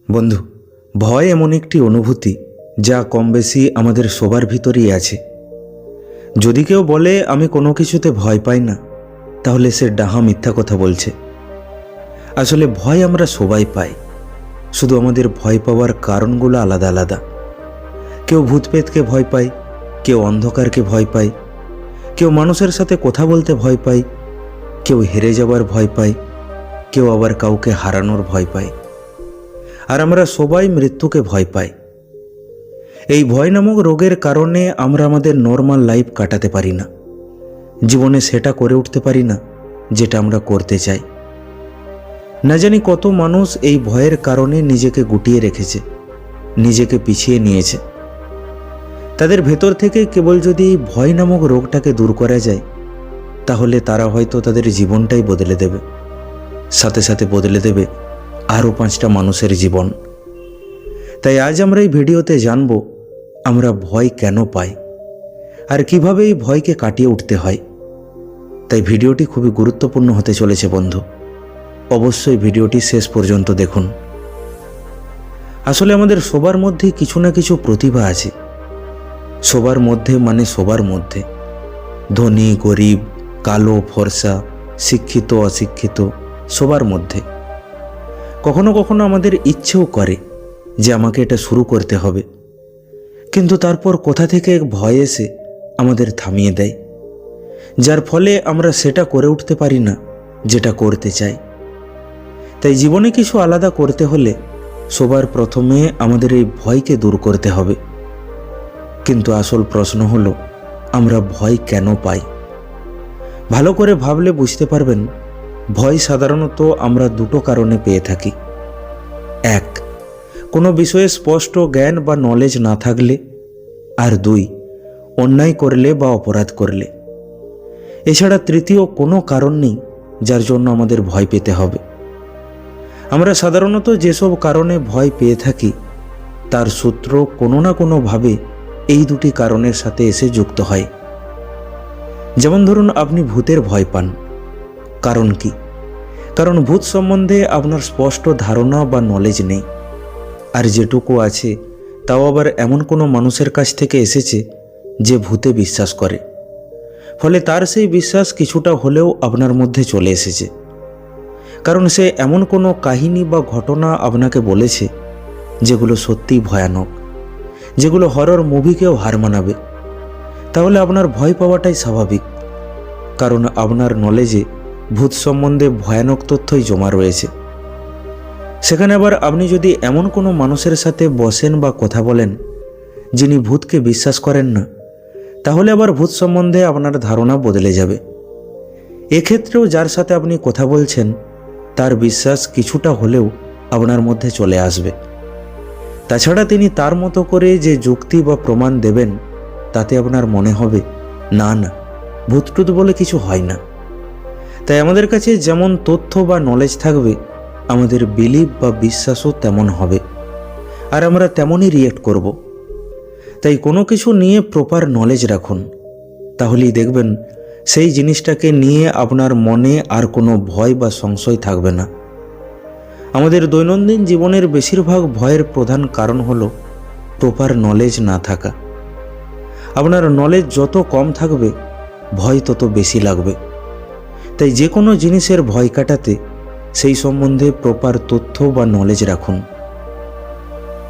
বন্ধু, ভয় এমন একটি অনুভূতি যা কম বেশি আমাদের সবার ভিতরেই আছে। যদি কেউ বলে আমি কোনো কিছুতে ভয় পাই না, তাহলে সে ডাহা মিথ্যা কথা বলছে। আসলে ভয় আমরা সবাই পাই, শুধু আমাদের ভয় পাওয়ার কারণগুলো আলাদা আলাদা। কেউ ভূতপ্রেতকে ভয় পায়, কেউ অন্ধকারকে ভয় পায়, কেউ মানুষের সাথে কথা বলতে ভয় পায়, কেউ হেরে যাওয়ার ভয় পায়, কেউ আবার কাউকে হারানোর ভয় পায়। আর আমরা সবাই মৃত্যুকে ভয় পাই। এই ভয় নামক রোগের কারণে আমরা আমাদের নর্মাল লাইফ কাটাতে পারি না, জীবনে সেটা করে উঠতে পারি না যেটা আমরা করতে চাই। না জানি কত মানুষ এই ভয়ের কারণে নিজেকে গুটিয়ে রেখেছে, নিজেকে পিছিয়ে নিয়েছে। তাদের ভেতর থেকে কেবল যদি এই ভয় নামক রোগটাকে দূর করা যায়, তাহলে তারা হয়তো তাদের জীবনটাই বদলে দেবে, সাথে সাথে বদলে দেবে আরও 5টা মানুষের জীবন। তাই আজ আমরা এই ভিডিওতে জানব আমরা ভয় কেন পাই আর কিভাবে এই ভয়কে কাটিয়ে উঠতে হয়। তাই ভিডিওটি খুবই গুরুত্বপূর্ণ হতে চলেছে বন্ধু, অবশ্যই ভিডিওটি শেষ পর্যন্ত দেখুন। আসলে আমাদের সবার মধ্যে কিছু না কিছু প্রতিভা আছে, সবার মধ্যে মানে সবার মধ্যে। ধনী গরিব, কালো ফর্সা, শিক্ষিত অশিক্ষিত, সবার মধ্যে। কখনো কখনো আমাদের ইচ্ছেও করে যে আমাকে এটা শুরু করতে হবে, কিন্তু তারপর কোথা থেকে এক ভয় এসে আমাদের থামিয়ে দেয়, যার ফলে আমরা সেটা করে উঠতে পারি না যেটা করতে চাই। তাই জীবনে কিছু আলাদা করতে হলে সবার প্রথমে আমাদের এই ভয়কে দূর করতে হবে। কিন্তু আসল প্রশ্ন হলো, আমরা ভয় কেন পাই? ভালো করে ভাবলে বুঝতে পারবেন, ভয় সাধারণত আমরা দুটো কারণে পেয়ে থাকি। 1, কোনো বিষয়ে স্পষ্ট জ্ঞান বা নলেজ না থাকলে। আর 2, অন্যায় করলে বা অপরাধ করলে। এছাড়া তৃতীয় কোনো কারণ নেই যার জন্য আমাদের ভয় পেতে হবে। আমরা সাধারণত যেসব কারণে ভয় পেয়ে থাকি তার সূত্র কোনো না কোনোভাবে এই দুটি কারণের সাথে এসে যুক্ত হয়। যেমন ধরুন, আপনি ভূতের ভয় পান। কারণ কি? কারণ ভূত সম্বন্ধে আপনার স্পষ্ট ধারণা বা নলেজ নেই, আর যেটুকু আছে তাও আবার এমন কোনো মানুষের কাছ থেকে এসেছে যে ভূতে বিশ্বাস করে। ফলে তার সেই বিশ্বাস কিছুটা হলেও আপনার মধ্যে চলে এসেছে, কারণ সে এমন কোনো কাহিনী বা ঘটনা আপনাকে বলেছে যেগুলো সত্যিই ভয়ানক, যেগুলো হরর মুভিকেও হার মানাবে। তাহলে আপনার ভয় পাওয়াটাই স্বাভাবিক, কারণ আপনার নলেজে ভূত সম্বন্ধে ভয়ানক তথ্যই জমা রয়েছে। সেখানে আবার আপনি যদি এমন কোনো মানুষের সাথে বসেন বা কথা বলেন যিনি ভূতকে বিশ্বাস করেন না, তাহলে আবার ভূত সম্বন্ধে আপনার ধারণা বদলে যাবে। এক্ষেত্রেও যার সাথে আপনি কথা বলছেন তার বিশ্বাস কিছুটা হলেও আপনার মধ্যে চলে আসবে। তাছাড়া তিনি তার মতো করে যে যুক্তি বা প্রমাণ দেবেন, তাতে আপনার মনে হবে না না, ভূতটুত বলে কিছু হয় না। তাই আমাদের কাছে যেমন তথ্য বা নলেজ থাকবে, আমাদের বিলিভ বা বিশ্বাসও তেমন হবে, আর আমরা তেমনই রিয়েক্ট করব। তাই কোনো কিছু নিয়ে প্রপার নলেজ রাখুন, তাহলেই দেখবেন সেই জিনিসটাকে নিয়ে আপনার মনে আর কোনো ভয় বা সংশয় থাকবে না। আমাদের দৈনন্দিন জীবনের বেশিরভাগ ভয়ের প্রধান কারণ হলো প্রপার নলেজ না থাকা। আপনার নলেজ যত কম থাকবে, ভয় তত বেশি লাগবে। তাই যে কোনো জিনিসের ভয় কাটাতে সেই সম্বন্ধে প্রপার তথ্য বা নলেজ রাখুন।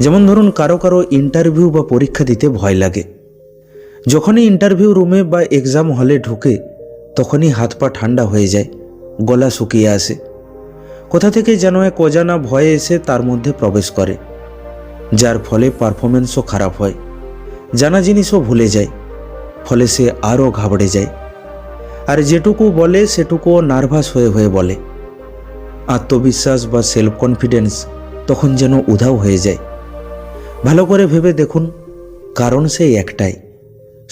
যেমন ধরুন, কারো কারো ইন্টারভিউ বা পরীক্ষা দিতে ভয় লাগে। যখনই ইন্টারভিউ রুমে বা এক্সাম হলে ঢুকে, তখনই হাত পা ঠান্ডা হয়ে যায়, গলা শুকিয়ে আসে। কোথা থেকে যেন এক অজানা ভয়ে এসে তার মধ্যে প্রবেশ করে, যার ফলে পারফরমেন্সও খারাপ হয়, জানা জিনিসও ভুলে যায়। ফলে সে আরও ঘাবড়ে যায়, আর যেটুকু বলে সেটুকুও নার্ভাস হয়ে হয়ে বলে। আত্মবিশ্বাস বা সেলফ কনফিডেন্স তখন যেন উধাও হয়ে যায়। ভালো করে ভেবে দেখুন, কারণ সেই একটাই,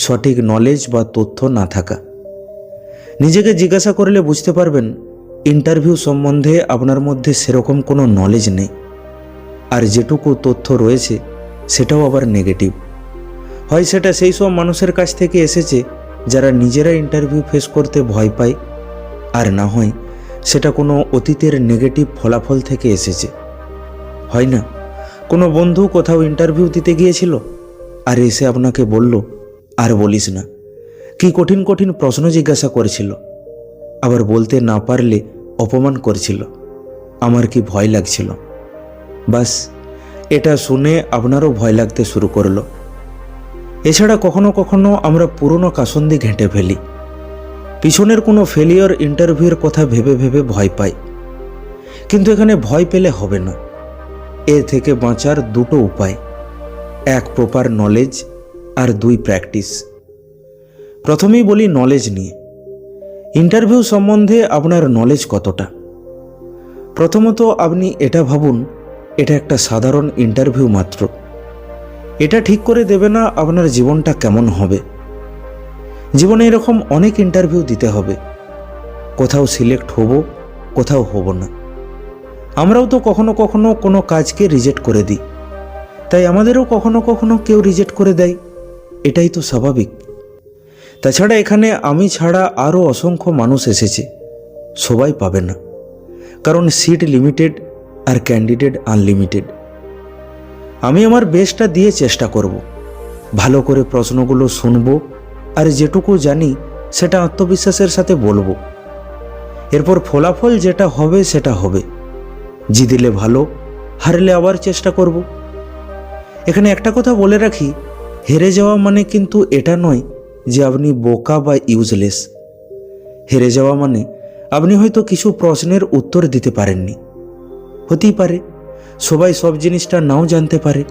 সঠিক নলেজ বা তথ্য না থাকা। নিজেকে জিজ্ঞাসা করলে বুঝতে পারবেন ইন্টারভিউ সম্বন্ধে আপনার মধ্যে সেরকম কোনো নলেজ নেই, আর যেটুকু তথ্য রয়েছে সেটাও আবার নেগেটিভ। হয় সেটা সেই সব মানুষের কাছ থেকে এসেছে যারা নিজেরা ইন্টারভিউ ফেস করতে ভয় পায়, আর না হয় সেটা কোনো অতীতের নেগেটিভ ফলাফল থেকে এসেছে। হয় না, কোনো বন্ধু কোথাও ইন্টারভিউ দিতে গিয়েছিল আর এসে আপনাকে বলল, আর বলিস না, কি কঠিন কঠিন প্রশ্ন জিজ্ঞাসা করেছিল, আবার বলতে না পারলে অপমান করেছিল, আমার কি ভয় লাগছিল। বাস এটা শুনে আপনারও ভয় লাগতে শুরু করলো। এছাড়া কখনো কখনো আমরা পুরনো কাসন্দি ঘেঁটে ফেলি, পিছনের কোনো ফেলিওর ইন্টারভিউর কথা ভেবে ভেবে ভয় পাই। কিন্তু এখানে ভয় পেলে হবে না। এর থেকে বাঁচার দুটো উপায়, এক প্রপার নলেজ আর দুই প্র্যাকটিস। প্রথমেই বলি নলেজ নিয়ে। ইন্টারভিউ সম্বন্ধে আপনার নলেজ কতটা? প্রথমত আপনি এটা ভাবুন, এটা একটা সাধারণ ইন্টারভিউ মাত্র। এটা ঠিক করে দেবে না আপনার জীবনটা কেমন হবে। জীবনে এরকম অনেক ইন্টারভিউ দিতে হবে, কোথাও সিলেক্ট হব, কোথাও হব না। আমরাও তো কখনো কখনো কোনো কাজকে রিজেক্ট করে দিই, তাই আমাদেরও কখনো কখনো কেউ রিজেক্ট করে দেয়, এটাই তো স্বাভাবিক। তাছাড়া এখানে আমি ছাড়া আরও অসংখ্য মানুষ এসেছে, সবাই পাবে না, কারণ সিট লিমিটেড আর ক্যান্ডিডেট আনলিমিটেড। আমি আমার বেস্টটা দিয়ে চেষ্টা করব, ভালো করে প্রশ্নগুলো শুনবো আর যেটুকু জানি সেটা আত্মবিশ্বাসের সাথে বলবো। এরপর ফলাফল যেটা হবে সেটা হবে, জিতলে ভালো, হারলে আবার চেষ্টা করব। এখানে একটা কথা বলে রাখি, হেরে যাওয়া মানে কিন্তু এটা নয় যে আপনি বোকা বা ইউজলেস। হেরে যাওয়া মানে আপনি হয়তো কিছু প্রশ্নের উত্তর দিতে পারেননি, হতেই পারে, সবাই সব জিনিসটা নাও জানতে পারে।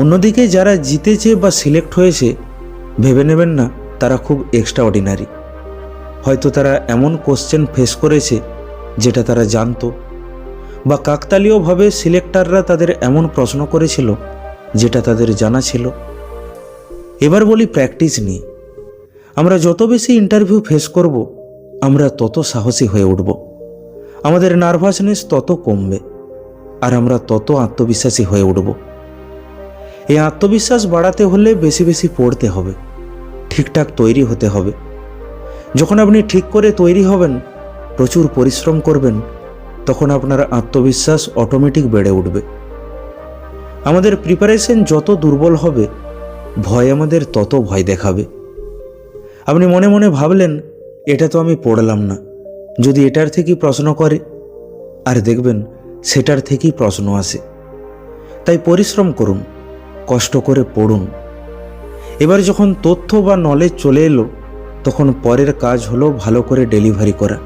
অন্যদিকে যারা জিতেছে বা সিলেক্ট হয়েছে, ভেবে নেবেন না তারা খুব এক্সট্রা অর্ডিনারি। হয়তো তারা এমন কোশ্চেন ফেস করেছে যেটা তারা জানতো, বা কাকতালীয়ভাবে সিলেক্টাররা তাদের এমন প্রশ্ন করেছিল যেটা তাদের জানা ছিল। এবার বলি প্র্যাকটিস নিয়ে। আমরা যত বেশি ইন্টারভিউ ফেস করব, আমরা তত সাহসী হয়ে উঠব, আমাদের নার্ভাসনেস তত কমবে, আর আমরা তত আত্মবিশ্বাসী হয়ে উঠব। এই আত্মবিশ্বাস বাড়াতে হলে বেশি বেশি পড়তে হবে, ঠিকঠাক তৈরি হতে হবে। যখন আপনি ঠিক করে তৈরি হবেন, প্রচুর পরিশ্রম করবেন, তখন আপনার আত্মবিশ্বাস অটোমেটিক বেড়ে উঠবে। আমাদের প্রিপারেশন যত দুর্বল হবে, ভয় আমাদের তত ভয় দেখাবে। আপনি মনে মনে ভাবলেন, এটা তো আমি পড়লাম না, যদি এটার থেকেই প্রশ্ন করে, আর দেখবেন সেটার থেকেই প্রশ্ন আসে। তাই পরিশ্রম করুন, কষ্ট করে পড়ুন। এবার যখন তথ্য বা নলেজ চলে এলো, তখন পরের কাজ হলো ভালো করে ডেলিভারি করা।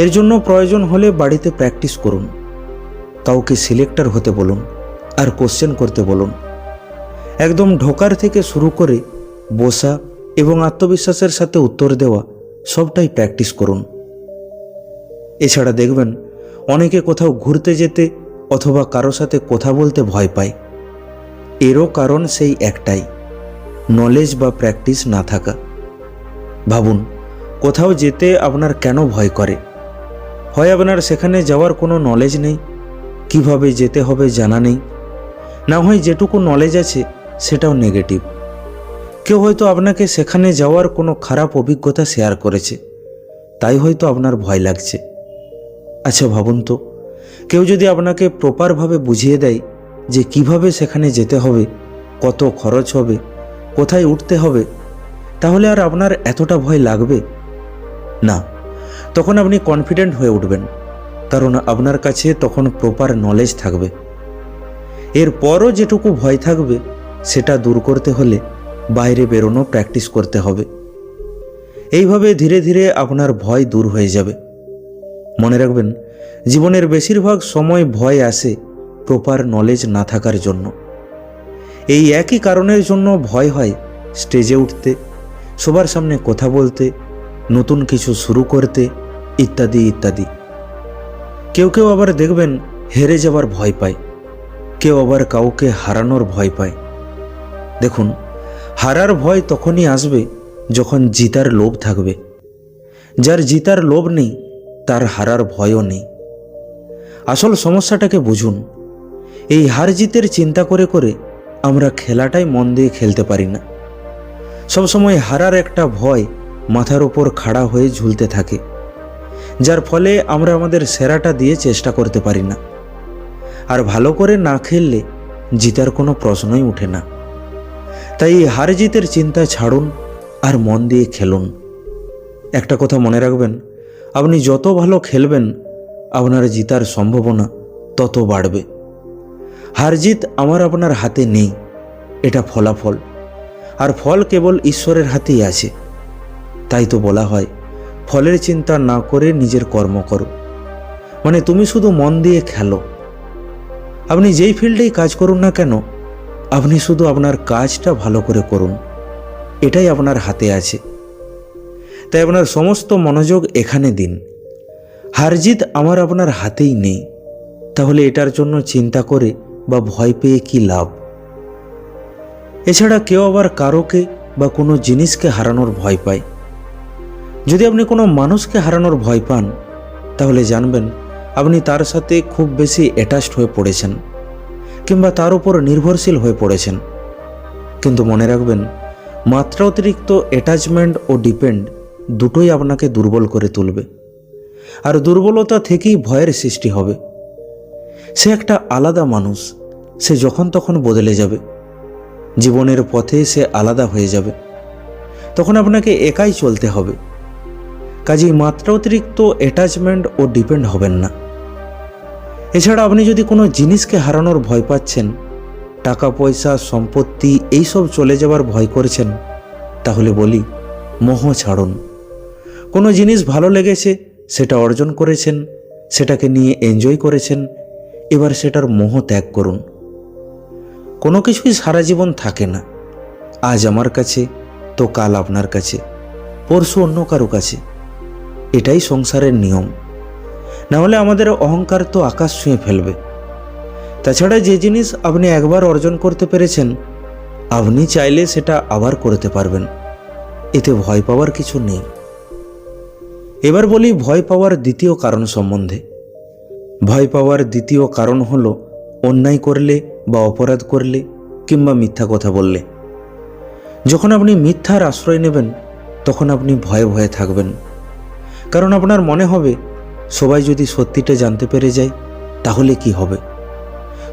এর জন্য প্রয়োজন হলে বাড়িতে প্র্যাকটিস করুন, কাউকে সিলেক্টর হতে বলুন আর কোশ্চেন করতে বলুন। একদম ঢোকার থেকে শুরু করে বসা এবং আত্মবিশ্বাসের সাথে উত্তর দেওয়া সবটাই প্র্যাকটিস করুন। এছাড়া দেখবেন অনেকে কোথাও ঘুরতে যেতে অথবা কারো সাথে কথা বলতে ভয় পায়। এরও কারণ সেই একটাই, নলেজ বা প্র্যাকটিস না থাকা। ভাবুন, কোথাও যেতে আপনার কেন ভয় করে? হয় আপনার সেখানে যাওয়ার কোনো নলেজ নেই, কিভাবে যেতে হবে জানা নেই, না হয় যেটুকু নলেজ আছে সেটাও নেগেটিভ। কেউ হয়তো আপনাকে সেখানে যাওয়ার কোনো খারাপ অভিজ্ঞতা শেয়ার করেছে, তাই হয়তো আপনার ভয় লাগছে। আচ্ছা ভাবুন তো, কেউ যদি আপনাকে প্রপারভাবে বুঝিয়ে দেয় যে কিভাবে সেখানে যেতে হবে, কত খরচ হবে, কোথায় উঠতে হবে, তাহলে আর আপনার এতটা ভয় লাগবে না। তখন আপনি কনফিডেন্ট হয়ে উঠবেন, কারণ আপনার কাছে তখন প্রপার নলেজ থাকবে। এরপরও যেটুকু ভয় থাকবে সেটা দূর করতে হলে বাইরে বেরোনো প্র্যাকটিস করতে হবে। এইভাবে ধীরে ধীরে আপনার ভয় দূর হয়ে যাবে। মনে রাখবেন, জীবনের বেশিরভাগ সময় ভয় আসে প্রপার নলেজ না থাকার জন্য। এই একই কারণের জন্য ভয় হয় স্টেজে উঠতে, সবার সামনে কথা বলতে, নতুন কিছু শুরু করতে, ইত্যাদি ইত্যাদি। কেউ কেউ আবার দেখবেন হেরে যাবার ভয় পায়, কেউ আবার কাউকে হারানোর ভয় পায়। দেখুন, হারার ভয় তখনই আসবে যখন জিতার লোভ থাকবে। যার জিতার লোভ নেই, তার হারার ভয়ও নেই। আসল সমস্যাটাকে বুঝুন। এই হার জিতের চিন্তা করে করে আমরা খেলাটাই মন দিয়ে খেলতে পারি না। সবসময় হারার একটা ভয় মাথার ওপর খাড়া হয়ে ঝুলতে থাকে, যার ফলে আমরা আমাদের সেরাটা দিয়ে চেষ্টা করতে পারি না। আর ভালো করে না খেললে জিতার কোনো প্রশ্নই ওঠে না। তাই এই হার জিতের চিন্তা ছাড়ুন আর মন দিয়ে খেলুন। একটা কথা মনে রাখবেন, আপনি যত ভালো খেলবেন আপনার জিতার সম্ভাবনা তত বাড়বে। হার জিত আমার আপনার হাতে নেই, এটা ফলাফল, আর ফল কেবল ঈশ্বরের হাতেই আছে। তাই তো বলা হয়, ফলের চিন্তা না করে নিজের কর্ম করো। মানে তুমি শুধু মন দিয়ে খেলো। আপনি যেই ফিল্ডেই কাজ করুন না কেন, আপনি শুধু আপনার কাজটা ভালো করে করুন, এটাই আপনার হাতে আছে। তাই আপনার সমস্ত মনোযোগ এখানে দিন। হার জিত আমার আপনার হাতেই নেই, তাহলে এটার জন্য চিন্তা করে বা ভয় পেয়ে কি লাভ? এছাড়া কেউ আবার কারোকে বা কোনো জিনিসকে হারানোর ভয় পায়। যদি আপনি কোনো মানুষকে হারানোর ভয় পান, তাহলে জানবেন আপনি তার সাথে খুব বেশি অ্যাটাচড হয়ে পড়েছেন, কিংবা তার উপর নির্ভরশীল হয়ে পড়েছেন। কিন্তু মনে রাখবেন, মাত্রা অতিরিক্ত অ্যাটাচমেন্ট ও ডিপেন্ড দুটোই আপনাকে দুর্বল করে তুলবে, আর দুর্বলতা থেকেই ভয়ের সৃষ্টি হবে। সে একটা আলাদা মানুষ, সে যখন তখন বদলে যাবে, জীবনের পথে সে আলাদা হয়ে যাবে। তখন আপনাকে একাই চলতে হবে। কাজেই মাত্রা অতিরিক্ত অ্যাটাচমেন্ট ও ডিপেন্ড হবেন না। এছাড়া আপনি যদি কোনো জিনিসকে হারানোর ভয় পাচ্ছেন, টাকা পয়সা সম্পত্তি এইসব চলে যাবার ভয় করছেন, তাহলে বলি, মোহ ছাড়ুন। কোনো জিনিস ভালো লেগেছে, সেটা অর্জন করেছেন, সেটাকে নিয়ে এনজয় করেছেন, এবার সেটার মোহ ত্যাগ করুন। কোনো কিছুই সারা জীবন থাকে না। আজ আমার কাছে তো কাল আপনার কাছে, পরশু অন্য কারো কাছে। এটাই সংসারের নিয়ম। নাহলে আমাদের অহংকার তো আকাশ ছুঁয়ে ফেলবে। তাছাড়া যে জিনিস আপনি একবার অর্জন করতে পেরেছেন, আপনি চাইলে সেটা আবার করতে পারবেন। এতে ভয় পাওয়ার কিছু নেই। এবার বলি ভয় পাওয়ার দ্বিতীয় কারণ সম্বন্ধে। ভয় পাওয়ার দ্বিতীয় কারণ হলো অন্যায় করলে বা অপরাধ করলে কিংবা মিথ্যা কথা বললে। যখন আপনি মিথ্যার আশ্রয় নেবেন, তখন আপনি ভয়ে ভয়ে থাকবেন। কারণ আপনার মনে হবে, সবাই যদি সত্যিটা জানতে পেরে যায় তাহলে কি হবে?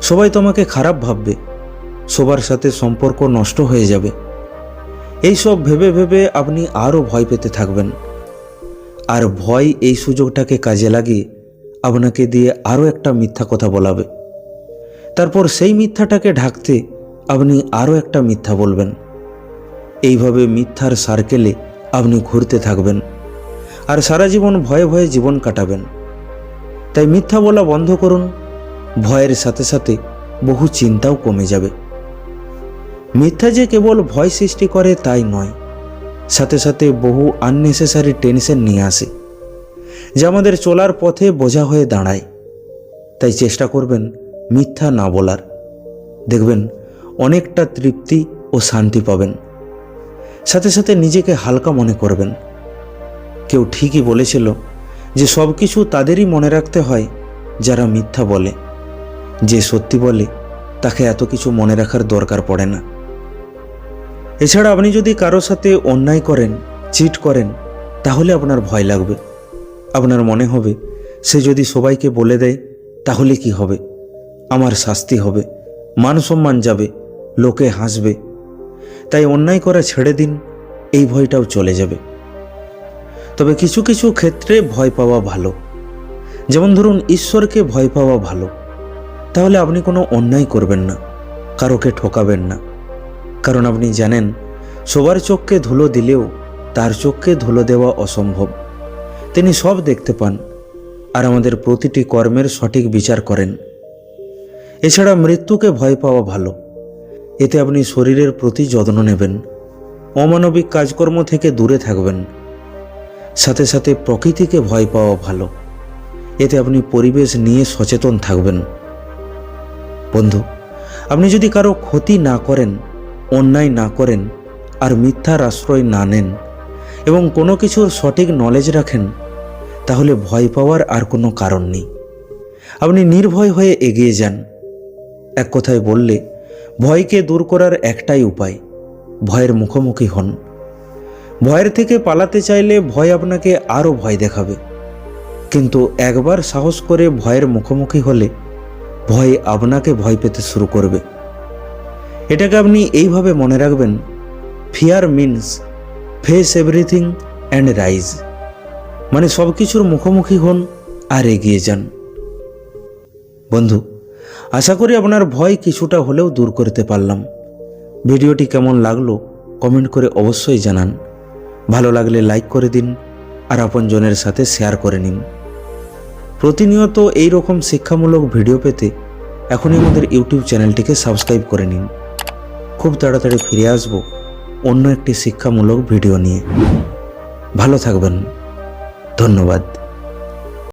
সবাই তোমাকে খারাপ ভাববে, সবার সাথে সম্পর্ক নষ্ট হয়ে যাবে। এই সব ভেবে ভেবে আপনি আরও ভয় পেতে থাকবেন। আর ভয় এই সুযোগটাকে কাজে লাগিয়ে আপনাকে দিয়ে আরও একটা মিথ্যা কথা বলাবে। তারপর সেই মিথ্যাটাকে ঢাকতে আপনি আরও একটা মিথ্যা বলবেন। এইভাবে মিথ্যার সার্কেলে আপনি ঘুরতে থাকবেন, আর সারা জীবন ভয়ে ভয়ে জীবন কাটাবেন। তাই মিথ্যা বলা বন্ধ করুন। ভয়ের সাথে সাথে বহু চিন্তাও কমে যাবে। মিথ্যা যে কেবল ভয় সৃষ্টি করে তাই নয়, সাথে সাথে বহু আননেসেসারি টেনশন নিয়ে আসে, যা আমাদের চলার পথে বোঝা হয়ে দাঁড়ায়। তাই চেষ্টা করবেন মিথ্যা না বলার। দেখবেন অনেকটা তৃপ্তি ও শান্তি পাবেন। সাথে সাথে নিজেকে হালকা মনে করবেন। কেউ ঠিকই বলেছিল যে সব কিছু তাদেরই মনে রাখতে হয় যারা মিথ্যা বলে। যে সত্যি বলে তাকে এত কিছু মনে রাখার দরকার পড়ে না। এছাড়া আপনি যদি কারো সাথে অন্যায় করেন, চিট করেন, তাহলে আপনার ভয় লাগবে। আপনার মনে হবে, সে যদি সবাইকে বলে দেয় তাহলে কি হবে? আমার শাস্তি হবে, মান সম্মান যাবে, লোকে হাসবে। তাই অন্যায় করা ছেড়ে দিন, এই ভয়টাও চলে যাবে। তবে কিছু কিছু ক্ষেত্রে ভয় পাওয়া ভালো। যেমন ধরুন, ঈশ্বরকে ভয় পাওয়া ভালো। তাহলে আপনি কোনো অন্যায় করবেন না, কারোকে ঠকাবেন না। কারণ আপনি জানেন, সবার চোখকে ধুলো দিলেও তার চোখকে ধুলো দেওয়া অসম্ভব। তিনি সব দেখতে পান, আর আমাদের প্রতিটি কর্মের সঠিক বিচার করেন। এছাড়া মৃত্যুকে ভয় পাওয়া ভালো। এতে আপনি শরীরের প্রতি যত্ন নেবেন, অমানবিক কাজকর্ম থেকে দূরে থাকবেন। সাথে সাথে প্রকৃতিকে ভয় পাওয়া ভালো। এতে আপনি পরিবেশ নিয়ে সচেতন থাকবেন। বন্ধু, আপনি যদি কারো ক্ষতি না করেন, অন্যায় না করেন, আর মিথ্যার আশ্রয় না নেন, এবং কোনো কিছুর সঠিক নলেজ রাখেন, তাহলে ভয় পাওয়ার আর কোনো কারণ নেই। আপনি নির্ভয় হয়ে এগিয়ে যান। এক কথায় বললে, ভয়কে দূর করার একটাই উপায়, ভয়ের মুখোমুখি হন। ভয়ের থেকে পালাতে চাইলে ভয় আপনাকে আরও ভয় দেখাবে। কিন্তু একবার সাহস করে ভয়ের মুখোমুখি হলে ভয় আপনাকে ভয় পেতে শুরু করবে। এটাকে আপনি এইভাবে মনে রাখবেন, fear means face everything and rise, মানে সব কিছুর মুখোমুখি হন আর এগিয়ে যান। বন্ধু, আশা করি আপনার ভয় কিছুটা হলেও দূর করতে পারলাম। ভিডিওটি কেমন লাগলো কমেন্ট করে অবশ্যই জানান। ভালো লাগলে লাইক করে দিন আর আপনজনের সাথে শেয়ার করে নিন। প্রতিনিয়ত এই রকম শিক্ষামূলক ভিডিও পেতে এখনই আমাদের ইউটিউব চ্যানেলটিকে সাবস্ক্রাইব করে নিন। খুব তাড়াতাড়ি ফিরে আসব অন্য একটি শিক্ষামূলক ভিডিও নিয়ে। ভালো থাকবেন। ধন্যবাদ।